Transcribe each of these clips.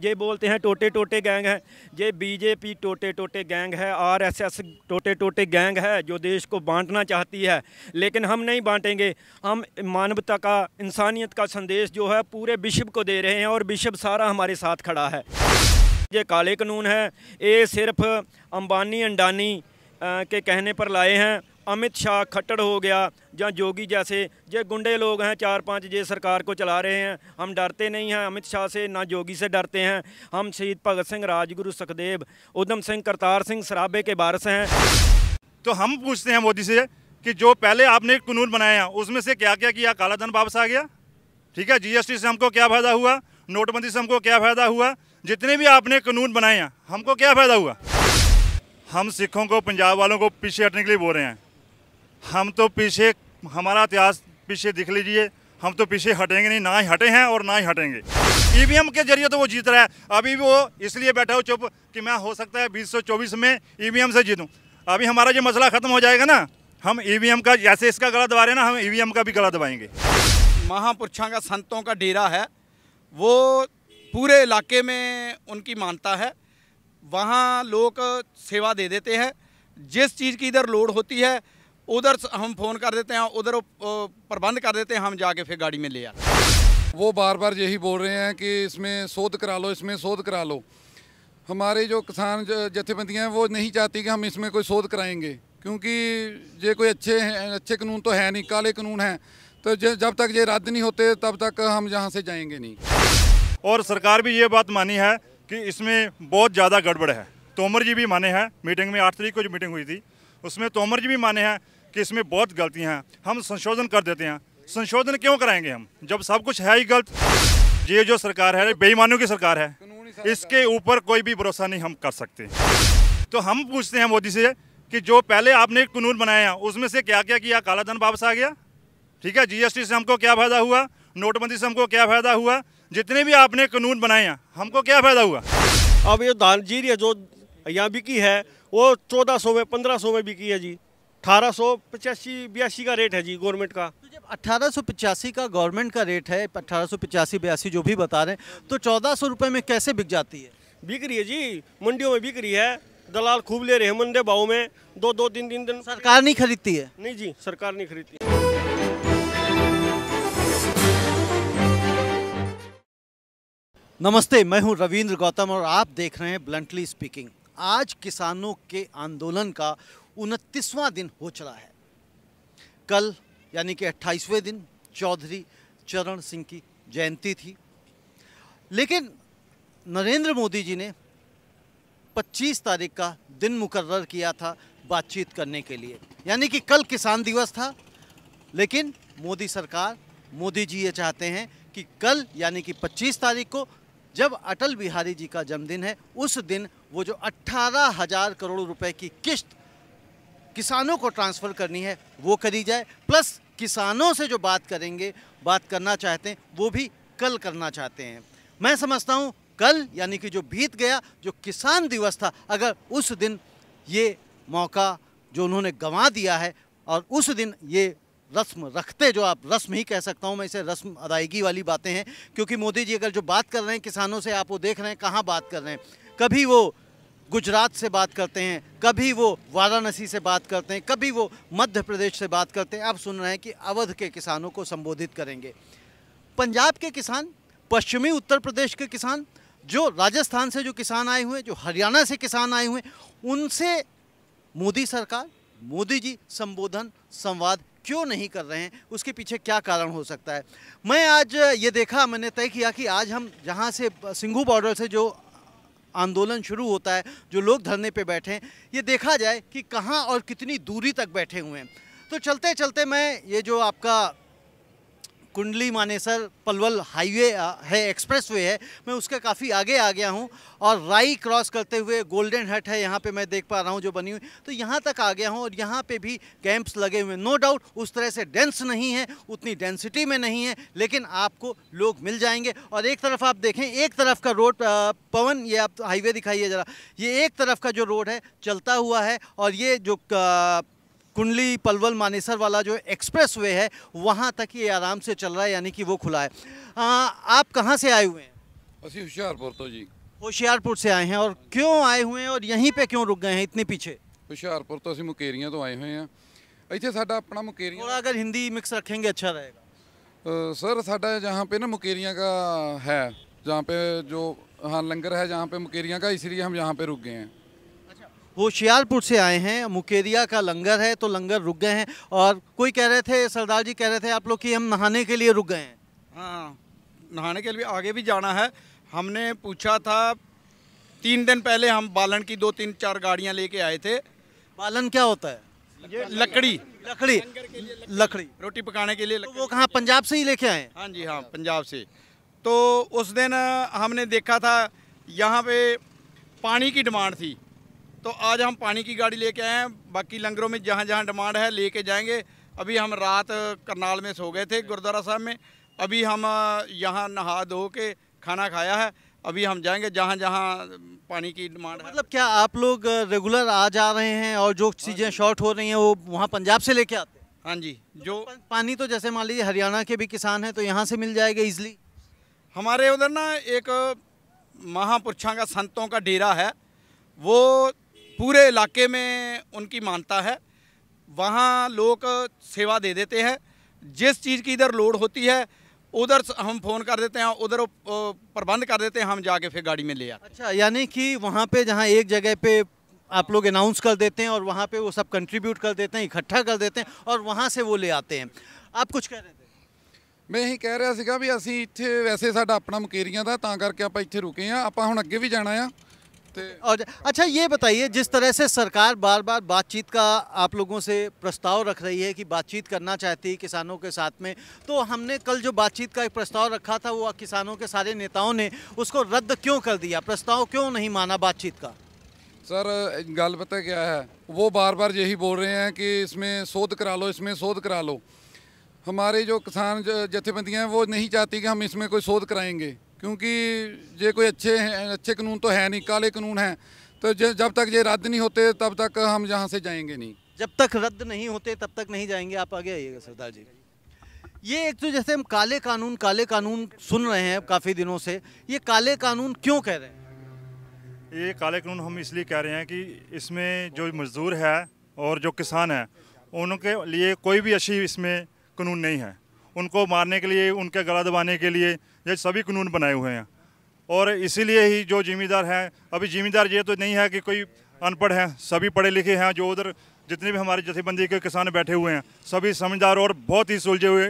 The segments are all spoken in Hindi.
ये बोलते हैं टोटे टोटे गैंग है, ये बीजेपी टोटे टोटे गैंग है, आरएसएस टोटे टोटे गैंग है जो देश को बांटना चाहती है। लेकिन हम नहीं बांटेंगे। हम मानवता का, इंसानियत का संदेश जो है पूरे विश्व को दे रहे हैं और विश्व सारा हमारे साथ खड़ा है। ये काले कानून है, ये सिर्फ अंबानी अंडानी के कहने पर लाए हैं। अमित शाह खट्टर हो गया या योगी जैसे ये गुंडे लोग हैं 4-5 ये सरकार को चला रहे हैं। हम डरते नहीं हैं अमित शाह से, ना योगी से डरते हैं। हम शहीद भगत सिंह, राजगुरु सुखदेव, उधम सिंह, करतार सिंह सराबे के वारिस हैं। तो हम पूछते हैं मोदी से कि जो पहले आपने कानून बनाया उसमें से क्या क्या किया? काला धन वापस आ गया, ठीक है। जीएसटी से हमको क्या फ़ायदा हुआ? नोटबंदी से हमको क्या फ़ायदा हुआ? जितने भी आपने कानून बनाए हैं हमको क्या फ़ायदा हुआ? हम सिखों को, पंजाब वालों को पीछे हटने के लिए बोल रहे हैं। हम तो पीछे, हमारा इतिहास पीछे दिख लीजिए, हम तो पीछे हटेंगे नहीं, ना ही हटे हैं और ना ही हटेंगे। ईवीएम के जरिए तो वो जीत रहा है। अभी भी वो इसलिए बैठा हो चुप कि मैं हो सकता है 2024 में ईवीएम से जीतूं। अभी हमारा ये मसला ख़त्म हो जाएगा ना, हम ईवीएम का, जैसे इसका गला दबा रहे हैं ना, हम ईवीएम का भी गला दबाएंगे। महापुरुषों का, संतों का डेरा है, वो पूरे इलाके में उनकी मानता है। वहाँ लोग सेवा दे देते हैं। जिस चीज़ की इधर लोड होती है उधर हम फ़ोन कर देते हैं, उधर प्रबंध कर देते हैं, हम जाके फिर गाड़ी में ले आते हैं। वो बार बार यही बोल रहे हैं कि इसमें शोध करा लो, इसमें शोध करा लो। हमारे जो किसान जथेबंदियाँ हैं वो नहीं चाहती कि हम इसमें कोई शोध कराएंगे, क्योंकि ये कोई अच्छे कानून तो है नहीं, काले कानून हैं। तो जब तक ये रद्द नहीं होते तब तक हम यहाँ से जाएंगे नहीं। और सरकार भी ये बात मानी है कि इसमें बहुत ज़्यादा गड़बड़ है। तोमर जी भी माने हैं, मीटिंग में 8 तारीख को जो मीटिंग हुई थी उसमें तोमर जी भी माने हैं कि इसमें बहुत गलतियां हैं, हम संशोधन कर देते हैं। संशोधन क्यों कराएंगे हम जब सब कुछ है ही गलत? ये जो सरकार है बेईमानों की सरकार है, इसके ऊपर कोई भी भरोसा नहीं हम कर सकते। तो हम पूछते हैं मोदी से कि जो पहले आपने कानून बनाया उसमें से क्या क्या किया? काला धन वापस आ गया, ठीक है। जीएसटी से हमको क्या फ़ायदा हुआ? नोटबंदी से हमको क्या फ़ायदा हुआ? जितने भी आपने कानून बनाए हैं हमको क्या फ़ायदा हुआ? अब ये धान जीरी जो यहाँ बिकी है वो 1400 में, 1500 में बिकी है जी। 1885-82 का रेट है जी गवर्नमेंट का। तो जब 1885 का गवर्नमेंट का रेट है, 1885-82 जो भी बता रहे हैं, तो 1400 रुपये में कैसे बिक जाती है? बिक रही है जी, मंडियों में बिक रही है। दलाल खूब ले रहे हैं मंडे भाव में, 2-2-3 दिन। सरकार नहीं खरीदती है? नहीं जी, सरकार नहीं खरीदती। नमस्ते, मैं हूं रविंद्र गौतम और आप देख रहे हैं ब्लंटली स्पीकिंग। आज किसानों के आंदोलन का 29वां दिन हो चला है। कल यानी कि 28वें दिन चौधरी चरण सिंह की जयंती थी, लेकिन नरेंद्र मोदी जी ने 25 तारीख का दिन मुकर्रर किया था बातचीत करने के लिए, यानी कि कल किसान दिवस था। लेकिन मोदी सरकार, मोदी जी ये चाहते हैं कि कल यानी कि 25 तारीख को, जब अटल बिहारी जी का जन्मदिन है, उस दिन वो जो 18,000 करोड़ रुपए की किस्त किसानों को ट्रांसफ़र करनी है वो करी जाए। प्लस किसानों से जो बात करना चाहते हैं वो भी कल करना चाहते हैं। मैं समझता हूँ कल यानी कि जो बीत गया, जो किसान दिवस था, अगर उस दिन ये मौका जो उन्होंने गंवा दिया है और उस दिन ये रस्म रखते, जो आप रस्म ही कह सकता हूँ मैं इसे, रस्म अदायगी वाली बातें हैं। क्योंकि मोदी जी अगर जो बात कर रहे हैं किसानों से, आप वो देख रहे हैं कहाँ बात कर रहे हैं। कभी वो गुजरात से बात करते हैं, कभी वो वाराणसी से बात करते हैं, कभी वो मध्य प्रदेश से बात करते हैं। आप सुन रहे हैं कि अवध के किसानों को संबोधित करेंगे। पंजाब के किसान, पश्चिमी उत्तर प्रदेश के किसान, जो राजस्थान से जो किसान आए हुए हैं, जो हरियाणा से किसान आए हुए हैं, उनसे मोदी सरकार, मोदी जी संबोधन, संवाद क्यों नहीं कर रहे हैं? उसके पीछे क्या कारण हो सकता है? मैं आज ये देखा, मैंने तय किया कि आज हम जहाँ से सिंघू बॉर्डर से जो आंदोलन शुरू होता है, जो लोग धरने पे बैठे हैं, ये देखा जाए कि कहाँ और कितनी दूरी तक बैठे हुए हैं। तो चलते चलते मैं ये जो आपका कुंडली मानेसर पलवल हाईवे है, एक्सप्रेसवे है, मैं उसके काफ़ी आगे आ गया हूँ और राई क्रॉस करते हुए गोल्डन हट है यहाँ पे मैं देख पा रहा हूँ जो बनी हुई, तो यहाँ तक आ गया हूँ और यहाँ पे भी कैंप्स लगे हुए हैं। नो डाउट उस तरह से डेंस नहीं है, उतनी डेंसिटी में नहीं है, लेकिन आपको लोग मिल जाएंगे। और एक तरफ आप देखें, एक तरफ का रोड, पवन ये आप हाईवे दिखाइए ज़रा, ये एक तरफ का जो रोड है चलता हुआ है और ये जो कुंडली पलवल मानेसर वाला जो एक्सप्रेसवे है वहाँ तक ये आराम से चल रहा है, यानी कि वो खुला है। आप कहाँ से आए हुए हैं? ਅਸੀਂ ਹੁਸ਼ਿਆਰਪੁਰ ਤੋਂ ਜੀ। होशियारपुर से आए हैं और क्यों आए हुए हैं और यहीं पे क्यों रुक गए हैं इतने पीछे? ਹੁਸ਼ਿਆਰਪੁਰ ਤੋਂ ਅਸੀਂ ਮੁਕੇਰੀਆਂ ਤੋਂ ਆਏ ਹੋਏ ਹਾਂ। ਇੱਥੇ ਸਾਡਾ ਆਪਣਾ ਮੁਕੇਰੀਆਂ थोड़ा अगर हिंदी मिक्स रखेंगे अच्छा रहेगा। सर साडा जहाँ पे ना मुकेरियाँ का है, जहाँ पे जो हाँ लंगर है जहाँ पे मुकेरियाँ का, इसलिए हम यहाँ पे रुक गए हैं। होशियारपुर से आए हैं, मुकेरिया का लंगर है तो लंगर रुक गए हैं। और कोई कह रहे थे, सरदार जी कह रहे थे आप लोग कि हम नहाने के लिए रुक गए हैं। हाँ, नहाने के लिए आगे भी जाना है। हमने पूछा था 3 दिन पहले, हम बालन की 2-3-4 गाड़ियाँ लेके आए थे। बालन क्या होता है? ये लकड़ी लकड़ी रोटी पकाने के लिए तो वो कहाँ पंजाब से ही लेके आए हैं? हाँ जी, हाँ, पंजाब से। तो उस दिन हमने देखा था यहाँ पे पानी की डिमांड थी, तो आज हम पानी की गाड़ी लेके आए हैं। बाकी लंगरों में जहाँ जहाँ डिमांड है लेके जाएंगे। अभी हम रात करनाल में सो गए थे गुरुद्वारा साहब में। अभी हम यहाँ नहा धो के खाना खाया है। अभी हम जाएंगे जहाँ जहाँ पानी की डिमांड है। मतलब क्या आप लोग रेगुलर आ जा रहे हैं और जो चीज़ें शॉर्ट हो रही हैं वो वहाँ पंजाब से लेके आते हैं? हाँ जी, जो पानी तो जैसे मान लीजिए हरियाणा के भी किसान हैं तो यहाँ से मिल जाएगा इजली। हमारे उधर ना एक महापुरुषों का, संतों का डेरा है, वो पूरे इलाके में उनकी मानता है। वहाँ लोग सेवा दे देते हैं। जिस चीज़ की इधर लोड होती है उधर हम फ़ोन कर देते हैं, उधर प्रबंध कर देते हैं, हम जाके फिर गाड़ी में ले आते हैं। अच्छा, यानी कि वहाँ पे जहाँ एक जगह पे आप लोग अनाउंस कर देते हैं और वहाँ पे वो सब कंट्रीब्यूट कर देते हैं, इकट्ठा कर देते हैं और वहाँ से वो ले आते हैं। आप कुछ कह रहे थे? ਮੈਂ ਇਹੀ ਕਹਿ ਰਿਹਾ ਸੀਗਾ ਵੀ ਅਸੀਂ ਇੱਥੇ ਵੈਸੇ ਸਾਡਾ ਆਪਣਾ ਮੁਕੇਰੀਆਂ ਦਾ, ਤਾਂ ਕਰਕੇ ਆਪਾਂ ਇੱਥੇ ਰੁਕੇ ਆ। ਆਪਾਂ ਹੁਣ ਅੱਗੇ ਵੀ ਜਾਣਾ ਆ ਤੇ और अच्छा ये बताइए, जिस तरह से सरकार बार बार बातचीत का आप लोगों से प्रस्ताव रख रही है कि बातचीत करना चाहती है किसानों के साथ में, तो हमने कल जो बातचीत का एक प्रस्ताव रखा था वो किसानों के सारे नेताओं ने उसको रद्द क्यों कर दिया? प्रस्ताव क्यों नहीं माना बातचीत का? सर गल पता क्या है, वो बार बार यही बोल रहे हैं कि इसमें शोध करा लो, इसमें शोध करा लो। हमारे जो किसान जथेबंदियाँ हैं वो नहीं चाहती कि हम इसमें कोई शोध कराएंगे, क्योंकि ये कोई अच्छे कानून तो है नहीं, काले कानून हैं। तो जब तक ये रद्द नहीं होते तब तक हम यहाँ से जाएंगे नहीं। जब तक रद्द नहीं होते तब तक नहीं जाएंगे। आप आगे आइएगा सरदार जी। ये एक तो जैसे हम काले कानून सुन रहे हैं काफ़ी दिनों से, ये काले कानून क्यों कह रहे हैं? ये काले कानून हम इसलिए कह रहे हैं कि इसमें जो मज़दूर है और जो किसान है उनके लिए कोई भी अच्छी इसमें कानून नहीं है। उनको मारने के लिए, उनके गला दबाने के लिए ये सभी कानून बनाए हुए हैं। और इसीलिए ही जो ज़िम्मेदार हैं, अभी ज़िम्मेदार ये तो नहीं है कि कोई अनपढ़ हैं, सभी पढ़े लिखे हैं। जो उधर जितने भी हमारी जथेबंदी के किसान बैठे हुए हैं सभी समझदार और बहुत ही सुलझे हुए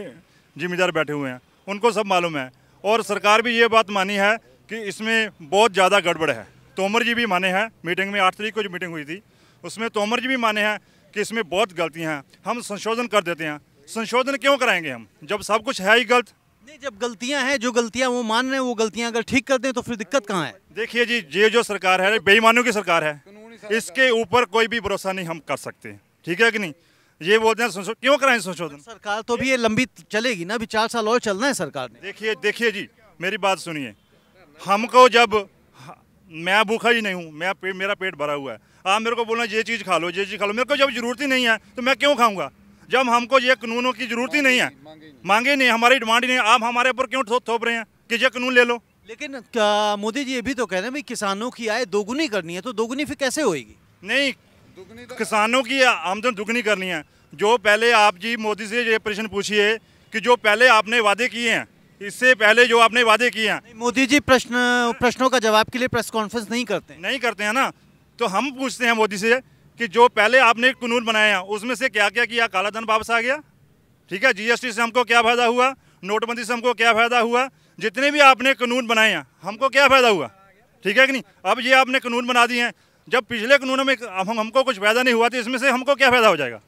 ज़िम्मेदार बैठे हुए हैं, उनको सब मालूम है। और सरकार भी ये बात मानी है कि इसमें बहुत ज़्यादा गड़बड़ है। तोमर जी भी माने हैं, मीटिंग में 8 तारीख को जो मीटिंग हुई थी उसमें तोमर जी भी माने हैं कि इसमें बहुत गलतियाँ हैं, हम संशोधन कर देते हैं। संशोधन क्यों कराएंगे हम जब सब कुछ है ही गलत? नहीं, जब गलतियां हैं, जो गलतियां वो मान रहे हैं, वो गलतियां अगर ठीक कर दें तो फिर दिक्कत कहाँ है? देखिए जी, ये जो सरकार है बेईमानों की सरकार है, इसके ऊपर कोई भी भरोसा नहीं हम कर सकते, ठीक है कि नहीं? ये बोलते हैं क्यों कराएं संशोधन? सरकार तो भी ये लंबी चलेगी ना, अभी 4 साल और चलना है सरकार ने। देखिए जी, मेरी बात सुनिए। हमको जब मैं भूखा ही नहीं हूँ, मेरा पेट भरा हुआ है, आप मेरे को बोलना ये चीज़ खा लो, ये चीज़ खा लो, मेरे को जब ज़रूरत ही नहीं है तो मैं क्यों खाऊंगा? जब हमको ये कानूनों की ज़रूरत ही नहीं है, मांगे नहीं, हमारी डिमांड ही नहीं, आप हमारे ऊपर क्यों थोप रहे हैं कि ये कानून ले लो? लेकिन मोदी जी ये भी तो कह रहे हैं भाई किसानों की आय दोगुनी करनी है, तो दोगुनी फिर कैसे होगी? नहीं, किसानों की आमदन दुगनी करनी है। जो पहले आप जी मोदी से ये प्रश्न पूछिए कि जो पहले आपने वादे किए हैं, इससे पहले जो आपने वादे किए हैं। मोदी जी प्रश्नों का जवाब के लिए प्रेस कॉन्फ्रेंस नहीं करते हैं ना, तो हम पूछते हैं मोदी से कि जो पहले आपने कानून बनाया उसमें से क्या क्या किया? काला धन वापस आ गया, ठीक है? जीएसटी से हमको क्या फ़ायदा हुआ? नोटबंदी से हमको क्या फ़ायदा हुआ? जितने भी आपने कानून बनाए हैं हमको क्या फ़ायदा हुआ, ठीक है कि नहीं? अब ये आपने कानून बना दिए हैं, जब पिछले कानूनों में हमको कुछ फ़ायदा नहीं हुआ तो इसमें से हमको क्या फ़ायदा हो जाएगा?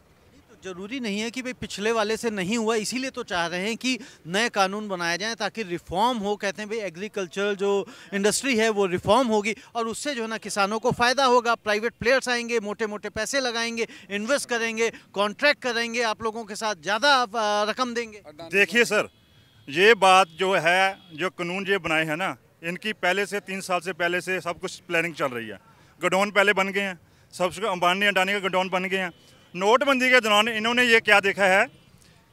जरूरी नहीं है कि भाई पिछले वाले से नहीं हुआ, इसीलिए तो चाह रहे हैं कि नए कानून बनाए जाएं ताकि रिफॉर्म हो। कहते हैं भाई एग्रीकल्चर जो इंडस्ट्री है वो रिफॉर्म होगी और उससे जो है ना किसानों को फ़ायदा होगा। प्राइवेट प्लेयर्स आएंगे, मोटे मोटे पैसे लगाएंगे, इन्वेस्ट करेंगे, कॉन्ट्रैक्ट करेंगे, आप लोगों के साथ ज़्यादा रकम देंगे। देखिए सर, ये बात जो है, जो कानून ये बनाए हैं ना, इनकी पहले से 3 साल से पहले से सब कुछ प्लानिंग चल रही है। गोडाउन पहले बन गए हैं, सबसे अंबानी अडानी के गोडाउन बन गए हैं। नोटबंदी के दौरान इन्होंने ये क्या देखा है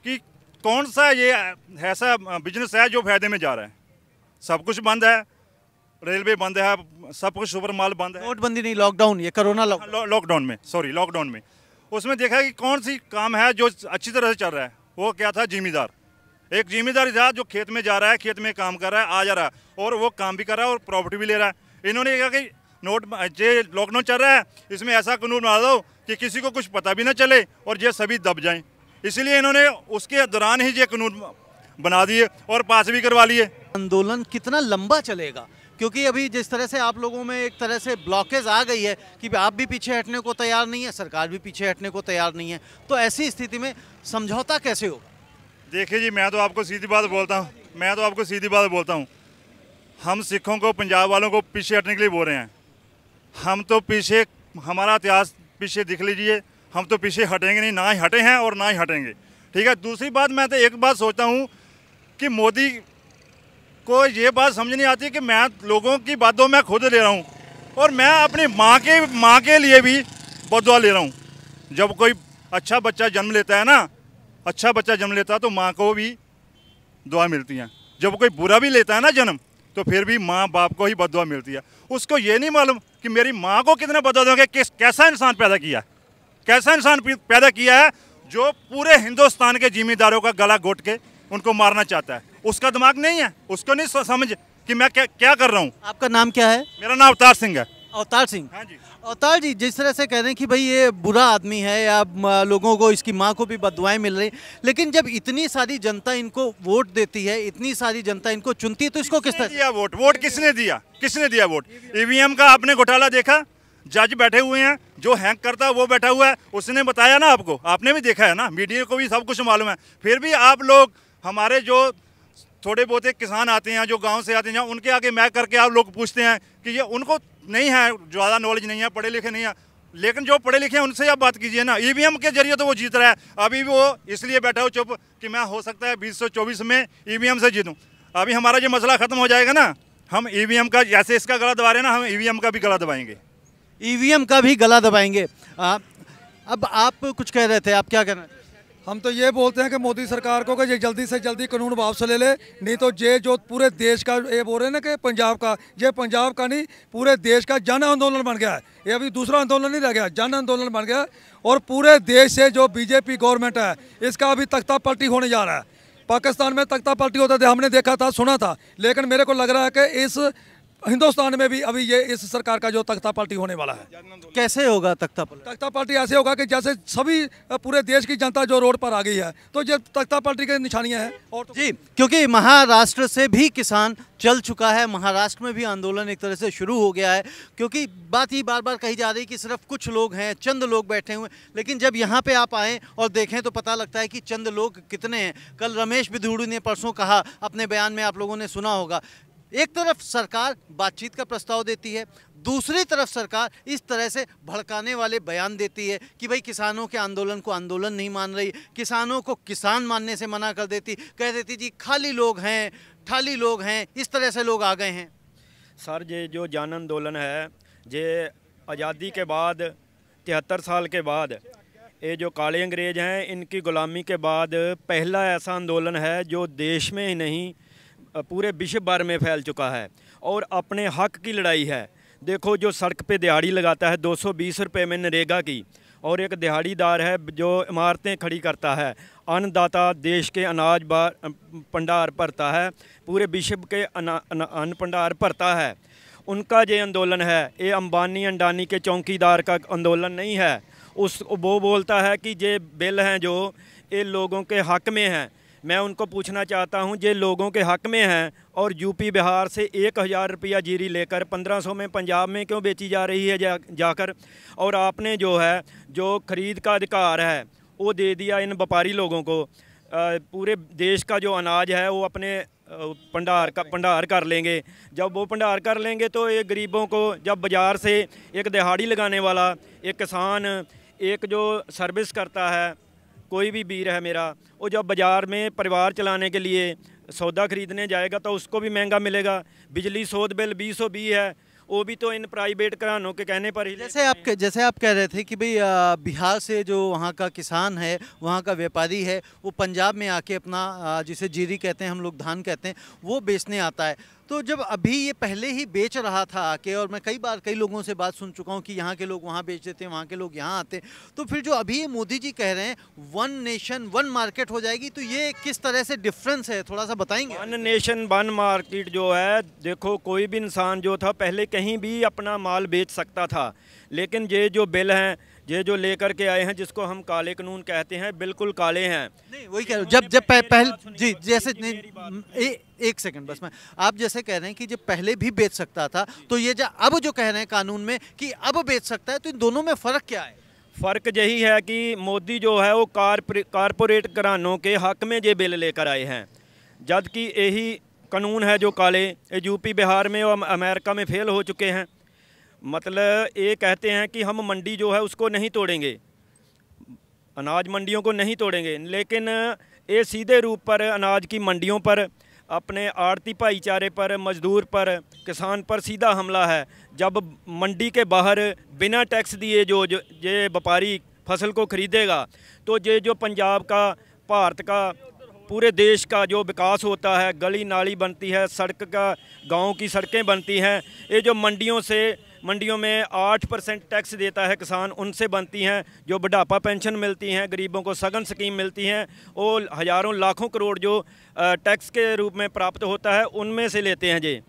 कि कौन सा ये ऐसा बिजनेस है जो फायदे में जा रहा है? सब कुछ बंद है, रेलवे बंद है, सब कुछ सुपर माल बंद है। नोटबंदी नहीं, लॉकडाउन, ये कोरोना लॉकडाउन। लॉकडाउन में, सॉरी लॉकडाउन में उसमें देखा कि कौन सी काम है जो अच्छी तरह से चल रहा है। वो क्या था, जिम्मेदार, एक जिम्मेदार था जो खेत में जा रहा है, खेत में काम कर रहा है, आ जा रहा है और वो काम भी कर रहा है और प्रॉफिट भी ले रहा है। इन्होंने कहा कि ये लॉकडाउन चल रहा है, इसमें ऐसा कानून बना दो कि किसी को कुछ पता भी ना चले और ये सभी दब जाएं। इसलिए इन्होंने उसके दौरान ही ये कानून बना दिए और पास भी करवा लिए। आंदोलन कितना लंबा चलेगा, क्योंकि अभी जिस तरह से आप लोगों में एक तरह से ब्लॉकेज आ गई है कि आप भी पीछे हटने को तैयार नहीं है, सरकार भी पीछे हटने को तैयार नहीं है, तो ऐसी स्थिति में समझौता कैसे होगा? देखिए जी, मैं तो आपको सीधी बात बोलता हूँ, हम सिखों को, पंजाब वालों को पीछे हटने के लिए बोल रहे हैं। हम तो पीछे, हमारा इतिहास पीछे दिख लीजिए, हम तो पीछे हटेंगे नहीं, ना ही हटे हैं और ना ही हटेंगे। ठीक है। दूसरी बात, मैं तो एक बात सोचता हूँ कि मोदी को ये बात समझ नहीं आती कि मैं लोगों की बातों में खुद ले रहा हूँ और मैं अपनी माँ के लिए भी बददुआ ले रहा हूँ। जब कोई अच्छा बच्चा जन्म लेता है ना, अच्छा बच्चा जन्म लेता है तो माँ को भी दुआ मिलती है। जब कोई बुरा भी लेता है ना जन्म, तो फिर भी माँ बाप को ही बददुआ मिलती है। उसको ये नहीं मालूम कि मेरी माँ को कितना बददुआ दोगे, कैसा इंसान पैदा किया, कैसा इंसान पैदा किया है जो पूरे हिंदुस्तान के जिम्मेदारों का गला घोट के उनको मारना चाहता है। उसका दिमाग नहीं है, उसको नहीं समझ कि मैं क्या कर रहा हूँ। आपका नाम क्या है? मेरा नाम अवतार सिंह है। अवतार सिंह। हाँ जी। अवतार जी, जिस तरह से कह रहे हैं कि भाई ये बुरा आदमी है या लोगों को, इसकी माँ को भी बददुआएं मिल रही, लेकिन जब इतनी सारी जनता इनको वोट देती है, इतनी सारी जनता इनको चुनती है, तो इसको किस तरह दिया वोट किसने दिया? किसने दिया वोट? ईवीएम का आपने घोटाला देखा? जज बैठे हुए हैं, जो हैंक करता है वो बैठा हुआ है, उसने बताया ना आपको, आपने भी देखा है ना, मीडिया को भी सब कुछ मालूम है। फिर भी आप लोग, हमारे जो थोड़े बहुत किसान आते हैं, जो गांव से आते हैं, उनके आगे मैं करके आप लोग पूछते हैं कि ये उनको नहीं है, ज़्यादा नॉलेज नहीं है, पढ़े लिखे नहीं है, लेकिन जो पढ़े लिखे हैं उनसे आप बात कीजिए ना। ईवीएम के जरिए तो वो जीत रहा है। अभी भी वो इसलिए बैठा हो चुप कि मैं हो सकता है 2024 में ईवीएम से जीतूँ। अभी हमारा जो मसला ख़त्म हो जाएगा ना, हम ईवीएम का, जैसे इसका गला दबा रहे हैं ना, हम ईवीएम का भी गला दबाएंगे। ईवीएम का भी गला दबाएंगे। अब आप कुछ कह रहे थे, आप क्या कहना? हम तो ये बोलते हैं कि मोदी सरकार को कि ये जल्दी से जल्दी कानून वापस ले ले, नहीं तो ये जो पूरे देश का, ये बोल रहे हैं ना कि पंजाब का, ये पंजाब का नहीं, पूरे देश का जन आंदोलन बन गया है। ये अभी दूसरा आंदोलन नहीं रह गया, जन आंदोलन बन गया। और पूरे देश से जो बीजेपी गवर्नमेंट है, इसका अभी तख्ता पलटी होने जा रहा है। पाकिस्तान में तख्ता पलटी होता था, हमने देखा था, सुना था, लेकिन मेरे को लग रहा है कि इस हिंदुस्तान में भी अभी ये इस सरकार का जो तख्ता पलटी होने वाला है। कैसे होगा तख्ता पलटी? तख्ता पलटी ऐसे होगा कि जैसे सभी पूरे देश की जनता जो रोड पर आ गई है, तो ये तख्ता पलटी की निशानियां हैं। और जी, क्योंकि महाराष्ट्र से भी किसान चल चुका है, महाराष्ट्र में भी आंदोलन एक तरह से शुरू हो गया है, क्योंकि बात ही बार बार कही जा रही है कि सिर्फ कुछ लोग हैं, चंद लोग बैठे हुए, लेकिन जब यहाँ पे आप आएँ और देखें तो पता लगता है कि चंद लोग कितने हैं। कल रमेश बिधूड़ी ने परसों कहा अपने बयान में, आप लोगों ने सुना होगा, एक तरफ सरकार बातचीत का प्रस्ताव देती है, दूसरी तरफ सरकार इस तरह से भड़काने वाले बयान देती है कि भाई किसानों के आंदोलन को आंदोलन नहीं मान रही, किसानों को किसान मानने से मना कर देती, कह देती जी खाली लोग हैं, ठाली लोग हैं, इस तरह से लोग आ गए हैं। सर, ये जो जन आंदोलन है, ये आज़ादी के बाद 73 साल के बाद, ये जो काले अंग्रेज हैं, इनकी ग़ुलामी के बाद पहला ऐसा आंदोलन है जो देश में ही नहीं पूरे विश्व भर में फैल चुका है और अपने हक की लड़ाई है। देखो, जो सड़क पे दिहाड़ी लगाता है 220 रुपये में नरेगा की, और एक दिहाड़ीदार है जो इमारतें खड़ी करता है, अन्नदाता देश के अनाज भंडार भरता है, पूरे विश्व के अन्न भंडार भरता है, उनका ये आंदोलन है। ये अंबानी अंडानी के चौकीदार का आंदोलन नहीं है। वो बोलता है कि ये बिल हैं जो ये लोगों के हक में हैं। मैं उनको पूछना चाहता हूं, ये लोगों के हक में हैं और यूपी बिहार से 1000 रुपया जीरी लेकर 1500 में पंजाब में क्यों बेची जा रही है जाकर? और आपने जो है, जो ख़रीद का अधिकार है वो दे दिया इन व्यापारी लोगों को। पूरे देश का जो अनाज है वो अपने भंडार कर लेंगे। जब वो भंडार कर लेंगे तो ये गरीबों को, जब बाज़ार से एक दिहाड़ी लगाने वाला, एक किसान, एक जो सर्विस करता है, कोई भी वीर है मेरा, वो जब बाज़ार में परिवार चलाने के लिए सौदा खरीदने जाएगा तो उसको भी महंगा मिलेगा। बिजली सोध बिल 220 है, वो भी तो इन प्राइवेट घरानों के कहने पर ही। जैसे आप कह रहे थे कि भाई बिहार से जो वहाँ का किसान है, वहाँ का व्यापारी है, वो पंजाब में आके अपना जिसे जीरी कहते हैं हम लोग, धान कहते हैं, वो बेचने आता है। तो जब अभी ये पहले ही बेच रहा था आके, और मैं कई बार कई लोगों से बात सुन चुका हूँ कि यहाँ के लोग वहाँ बेच देते हैं, वहाँ के लोग यहाँ आते हैं, तो फिर जो अभी ये मोदी जी कह रहे हैं वन नेशन वन मार्केट हो जाएगी, तो ये किस तरह से डिफरेंस है, थोड़ा सा बताएंगे? वन नेशन वन मार्केट जो है, देखो कोई भी इंसान जो था पहले कहीं भी अपना माल बेच सकता था, लेकिन ये जो बिल हैं, ये जो लेकर के आए हैं, जिसको हम काले कानून कहते हैं, बिल्कुल काले हैं। नहीं वही कह रहा हूँ, जब पहले जी जैसे एक सेकंड बस, मैं आप जैसे कह रहे हैं कि जब पहले भी बेच सकता था, तो ये जो अब जो कह रहे हैं कानून में कि अब बेच सकता है, तो इन दोनों में फ़र्क क्या है? फ़र्क यही है कि मोदी जो है वो कारपोरेट घरानों के हक में ये बिल लेकर आए हैं, जबकि यही कानून है जो काले यूपी बिहार में और अमेरिका में फेल हो चुके हैं। मतलब ये कहते हैं कि हम मंडी जो है उसको नहीं तोड़ेंगे, अनाज मंडियों को नहीं तोड़ेंगे, लेकिन ये सीधे रूप पर अनाज की मंडियों पर, अपने आड़ती भाईचारे पर, मजदूर पर, किसान पर सीधा हमला है। जब मंडी के बाहर बिना टैक्स दिए जो ये व्यापारी फसल को खरीदेगा, तो ये जो पंजाब का, भारत का, पूरे देश का जो विकास होता है, गली नाली बनती है, सड़क का, गांव की सड़कें बनती हैं, ये जो मंडियों में 8% टैक्स देता है किसान, उनसे बनती हैं। जो बुढ़ापा पेंशन मिलती हैं, गरीबों को सघन स्कीम मिलती हैं, वो हज़ारों लाखों करोड़ जो टैक्स के रूप में प्राप्त होता है, उनमें से लेते हैं ये।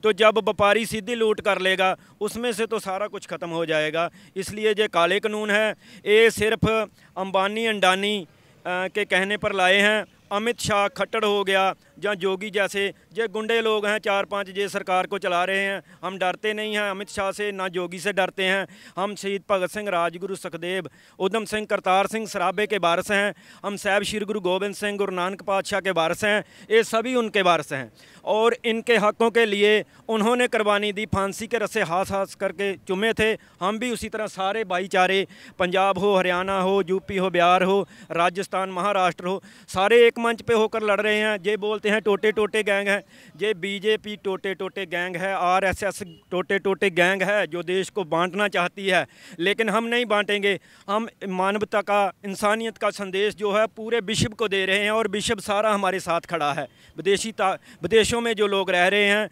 तो जब व्यापारी सीधी लूट कर लेगा, उसमें से तो सारा कुछ ख़त्म हो जाएगा। इसलिए ये काले कानून है, ये सिर्फ अंबानी अंडानी के कहने पर लाए हैं। अमित शाह खट्टर हो गया, या योगी जैसे ये गुंडे लोग हैं 4-5 ये सरकार को चला रहे हैं। हम डरते नहीं हैं अमित शाह से, ना योगी से डरते हैं। हम शहीद भगत सिंह, राजगुरु सुखदेव, उधम सिंह, करतार सिंह सराबे के वारिस हैं। हम साहब श्री गुरु गोबिंद सिंह, गुरु नानक पातशाह के वारिस हैं। ये सभी उनके वारिस हैं और इनके हकों के लिए उन्होंने कुर्बानी दी, फांसी के रस्से हाथ करके चुमे थे। हम भी उसी तरह सारे भाईचारे, पंजाब हो, हरियाणा हो, यूपी हो, बिहार हो, राजस्थान, महाराष्ट्र हो, सारे एक मंच पे होकर लड़ रहे हैं। ये बोलते हैं टोटे टोटे गैंग है, ये बीजेपी टोटे टोटे गैंग है, आरएसएस टोटे टोटे गैंग है जो देश को बांटना चाहती है, लेकिन हम नहीं बांटेंगे। हम मानवता का, इंसानियत का संदेश जो है पूरे विश्व को दे रहे हैं और विश्व सारा हमारे साथ खड़ा है। विदेशों में जो लोग रह रहे हैं,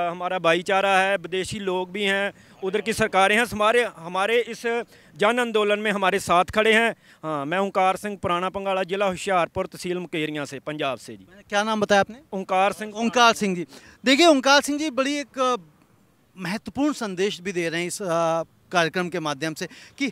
हमारा भाईचारा है, विदेशी लोग भी हैं, उधर की सरकारें हैं, हमारे इस जन आंदोलन में हमारे साथ खड़े हैं। हाँ, मैं ओंकार सिंह, पुराना पंगाला, जिला हुशियारपुर, तहसील मुकेरियां से, पंजाब से जी। क्या नाम बताया आपने? ओंकार सिंह। ओंकार सिंह जी, देखिए ओंकार सिंह जी बड़ी एक महत्वपूर्ण संदेश भी दे रहे हैं इस कार्यक्रम के माध्यम से कि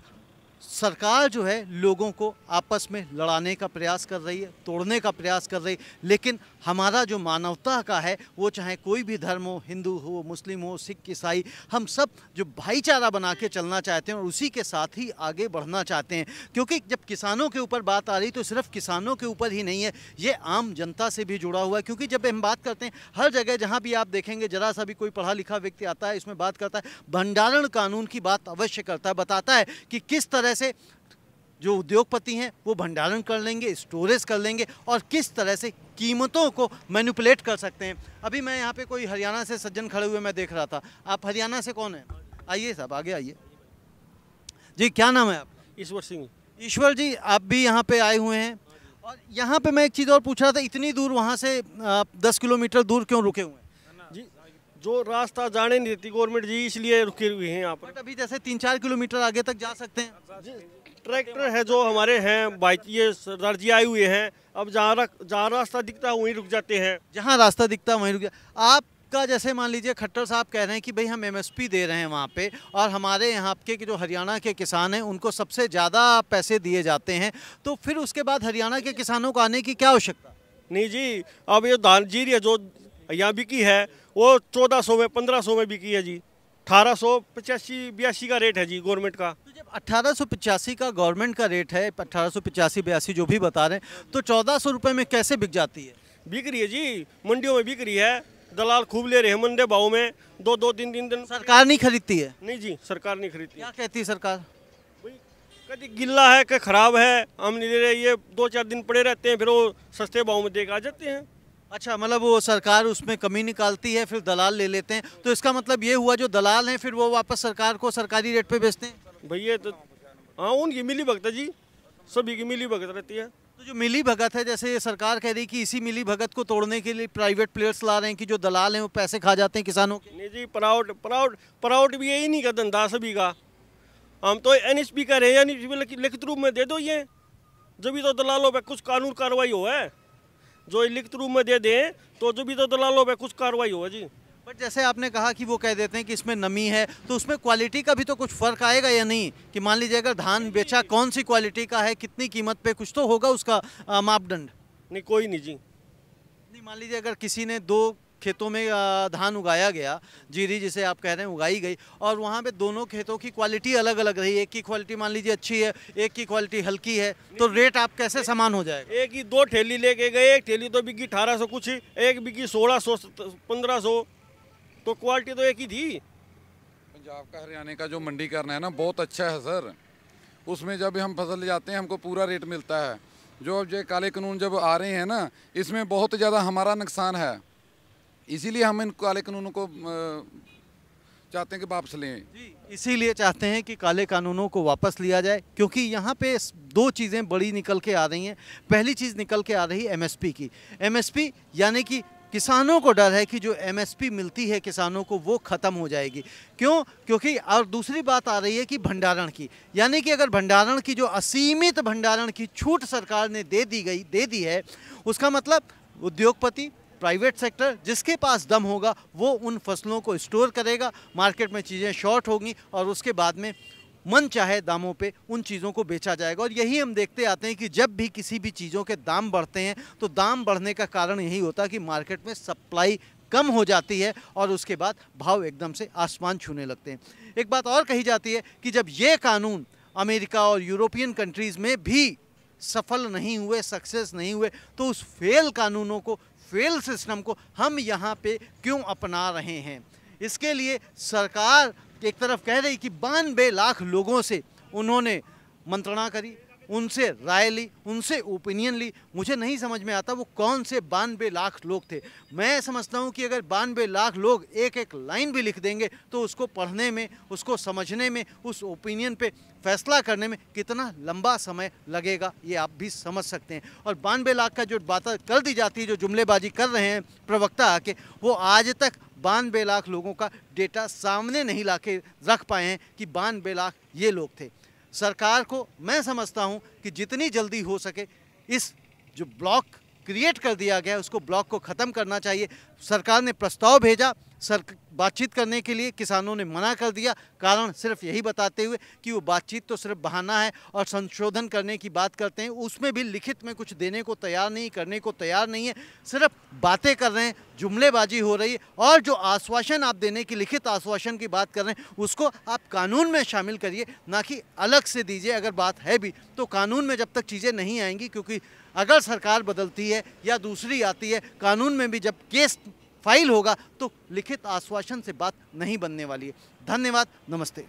सरकार जो है लोगों को आपस में लड़ाने का प्रयास कर रही है, तोड़ने का प्रयास कर रही है, लेकिन हमारा जो मानवता का है, वो चाहे कोई भी धर्म हो, हिंदू हो, मुस्लिम हो, सिख, ईसाई, हम सब जो भाईचारा बना के चलना चाहते हैं और उसी के साथ ही आगे बढ़ना चाहते हैं। क्योंकि जब किसानों के ऊपर बात आ रही तो सिर्फ किसानों के ऊपर ही नहीं है, ये आम जनता से भी जुड़ा हुआ है। क्योंकि जब हम बात करते हैं, हर जगह जहाँ भी आप देखेंगे, जरा सा भी कोई पढ़ा लिखा व्यक्ति आता है, इसमें बात करता है, भंडारण कानून की बात अवश्य करता है, बताता है कि किस तरह से जो उद्योगपति हैं वो भंडारण कर लेंगे, स्टोरेज कर लेंगे और किस तरह से कीमतों को मैनिपुलेट कर सकते हैं। अभी मैं यहाँ पे कोई हरियाणा से सज्जन खड़े हुए मैं देख रहा था। आप हरियाणा से कौन है? आइए साहब, आगे आइए जी। क्या नाम है आपका? ईश्वर सिंह। ईश्वर जी, आप भी यहाँ पे आए हुए हैं और यहाँ पे मैं एक चीज़ और पूछ रहा था, इतनी दूर वहाँ से 10 किलोमीटर दूर क्यों रुके हुए हैं? जी, जो रास्ता जाने नहीं देती गवर्नमेंट जी, इसलिए रुके हुए हैं यहाँ पर। बट अभी जैसे 3-4 किलोमीटर आगे तक जा सकते हैं। ट्रैक्टर है जो हमारे हैं, बाइक, ये सरदार जी आए हुए हैं। अब जहाँ रास्ता दिखता है वहीं रुक जाते हैं, जहाँ रास्ता दिखता है वहीं रुक जाते। आपका जैसे मान लीजिए खट्टर साहब कह रहे हैं कि भाई हम एमएसपी दे रहे हैं वहाँ पे, और हमारे यहाँ के जो हरियाणा के किसान हैं उनको सबसे ज़्यादा पैसे दिए जाते हैं, तो फिर उसके बाद हरियाणा के किसानों को आने की क्या आवश्यकता? नहीं जी, अब ये धान जीरी है जो यहाँ बिकी है वो 1400 में, 1500 में बिकी है जी। 1885-82 का रेट है जी गवर्नमेंट का। तो जब 1885 का गवर्नमेंट का रेट है, 1885-82 जो भी बता रहे हैं, तो 1400 रुपये में कैसे बिक जाती है? बिक रही है जी, मंडियों में बिक रही है, दलाल खूब ले रहे हैं मंडे भाव में। 2-3 दिन सरकार नहीं खरीदती है? नहीं जी, सरकार नहीं खरीदती। क्या कहती है सरकार? कभी गिल्ला है कि खराब है, हम नहीं ले रहे, ये 2-4 दिन पड़े रहते हैं, फिर वो सस्ते भाव में दे आ जाते हैं। अच्छा, मतलब वो सरकार उसमें कमी निकालती है, फिर दलाल ले लेते हैं। तो इसका मतलब ये हुआ जो दलाल हैं फिर वो वापस सरकार को सरकारी रेट पे बेचते हैं? भैया तो हाँ, उनकी मिली भगत है जी, सभी की मिली भगत रहती है। तो तो जो मिली भगत है, जैसे ये सरकार कह रही कि इसी मिली भगत को तोड़ने के लिए प्राइवेट प्लेयर्स ला रहे हैं कि जो दलाल हैं वो पैसे खा जाते हैं किसानों के। नहीं जी, प्राउड भी यही नहीं का धंधा सभी का। हम तो एनएसपी का रहे, एनएसपी लिखित रूप में दे दो, ये जब भी तो दलालों पे कुछ कानून कार्रवाई हो है। जो लिखित रूप में दे दें तो जब भी तो दलालों पे कुछ कार्रवाई हो जी। बट जैसे आपने कहा कि वो कह देते हैं कि इसमें नमी है, तो उसमें क्वालिटी का भी तो कुछ फर्क आएगा या नहीं? कि मान लीजिए अगर धान बेचा कौन सी क्वालिटी का है, कितनी कीमत पे, कुछ तो होगा उसका मापदंड। नहीं, कोई नहीं जी। नहीं, मान लीजिए अगर किसी ने 2 खेतों में धान उगाया गया, जीरी जिसे आप कह रहे हैं उगाई गई, और वहाँ पे दोनों खेतों की क्वालिटी अलग अलग रही, एक की क्वालिटी मान लीजिए अच्छी है, एक की क्वालिटी हल्की है, तो रेट आप कैसे समान हो जाएगा? एक ही 2 ठेली लेके गए, एक ठेली तो बिकी 1800 कुछ, एक बिकी 1600 1500, तो क्वालिटी तो एक ही थी। पंजाब का हरियाणा का जो मंडीकरण है ना, बहुत अच्छा है सर। उसमें जब हम फसल ले जाते हैं हमको पूरा रेट मिलता है। जो अब ये काले कानून जब आ रहे हैं ना, इसमें बहुत ज़्यादा हमारा नुकसान है, इसीलिए हम इन काले कानूनों को चाहते हैं कि वापस लें। जी, इसीलिए चाहते हैं कि काले कानूनों को वापस लिया जाए, क्योंकि यहाँ पे 2 चीज़ें बड़ी निकल के आ रही हैं। पहली चीज़ निकल के आ रही है एमएसपी की। एमएसपी यानी कि किसानों को डर है कि जो एमएसपी मिलती है किसानों को वो ख़त्म हो जाएगी। क्यों? क्योंकि और दूसरी बात आ रही है कि भंडारण की, यानी कि अगर भंडारण की जो असीमित भंडारण की छूट सरकार ने दे दी है, उसका मतलब उद्योगपति, प्राइवेट सेक्टर, जिसके पास दम होगा वो उन फसलों को स्टोर करेगा, मार्केट में चीज़ें शॉर्ट होंगी और उसके बाद में मन चाहे दामों पे उन चीज़ों को बेचा जाएगा। और यही हम देखते आते हैं कि जब भी किसी भी चीज़ों के दाम बढ़ते हैं तो दाम बढ़ने का कारण यही होता है कि मार्केट में सप्लाई कम हो जाती है और उसके बाद भाव एकदम से आसमान छूने लगते हैं। एक बात और कही जाती है कि जब ये कानून अमेरिका और यूरोपियन कंट्रीज़ में भी सफल नहीं हुए, सक्सेस नहीं हुए, तो उस फेल कानूनों को, फेल सिस्टम को हम यहाँ पे क्यों अपना रहे हैं? इसके लिए सरकार एक तरफ कह रही कि 92 लाख लोगों से उन्होंने मंत्रणा करी, उनसे राय ली, उनसे ओपिनियन ली। मुझे नहीं समझ में आता वो कौन से 92 लाख लोग थे। मैं समझता हूँ कि अगर 92 लाख लोग एक एक लाइन भी लिख देंगे तो उसको पढ़ने में, उसको समझने में, उस ओपिनियन पे फैसला करने में कितना लंबा समय लगेगा ये आप भी समझ सकते हैं। और 92 लाख का जो बात कर दी जाती है, जो जुमलेबाजी कर रहे हैं प्रवक्ता आके, वो आज तक 92 लाख लोगों का डेटा सामने नहीं लाके रख पाए हैं कि 92 लाख ये लोग थे। सरकार को मैं समझता हूं कि जितनी जल्दी हो सके इस जो ब्लॉक क्रिएट कर दिया गया है उसको, ब्लॉक को ख़त्म करना चाहिए। सरकार ने प्रस्ताव भेजा बातचीत करने के लिए, किसानों ने मना कर दिया, कारण सिर्फ यही बताते हुए कि वो बातचीत तो सिर्फ बहाना है और संशोधन करने की बात करते हैं, उसमें भी लिखित में कुछ देने को तैयार नहीं, करने को तैयार नहीं है, सिर्फ बातें कर रहे हैं, जुमलेबाजी हो रही है। और जो आश्वासन आप देने की, लिखित आश्वासन की बात कर रहे हैं, उसको आप कानून में शामिल करिए, ना कि अलग से दीजिए। अगर बात है भी तो कानून में जब तक चीज़ें नहीं आएंगी, क्योंकि अगर सरकार बदलती है या दूसरी आती है, कानून में भी जब केस फाइल होगा तो लिखित आश्वासन से बात नहीं बनने वाली है। धन्यवाद, नमस्ते।